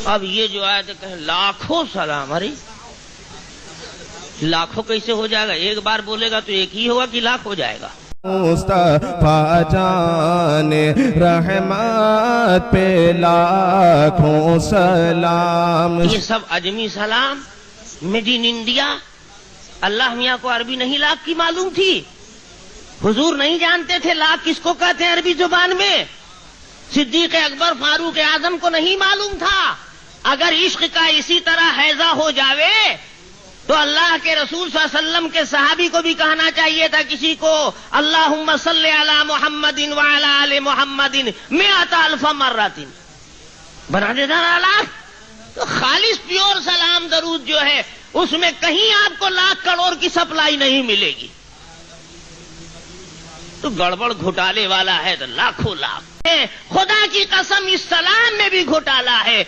اب یہ جو آیت کہ لاکھوں سلام، ارے لاکھوں کیسے ہو جائے گا؟ ایک بار بولے گا تو ایک ہی ہوگا کہ لاکھ ہو جائے گا؟ مصطفیٰ جان رحمت پہ لاکھوں سلام. یہ سب اجمی سلام میڈ ان انڈیا. اللہ میاں کو عربی نہیں لاکھ کی معلوم تھی، حضور نہیں جانتے تھے لاکھ کس کو کہتے ہیں عربی زبان میں، صدیق اکبر فاروق اعظم کو نہیں معلوم تھا. اگر عشق کا اسی طرح حیضہ ہو جاوے تو اللہ کے رسول صلی اللہ علیہ وسلم کے صحابی کو بھی کہنا چاہیے تھا کسی کو اللہم صلی علی محمد وعلی آل محمد 100,000 مرۃ، بنا دیتا نا لاکھ. تو خالص پیور سلام درود جو ہے اس میں کہیں آپ کو لاکھ کروڑ کی سپلائی نہیں ملے گی. تو گڑبڑ گھوٹالے والا ہے تو لاکھوں لاکھ. خدا کی قسم اس سلام میں بھی گھوٹالا ہے.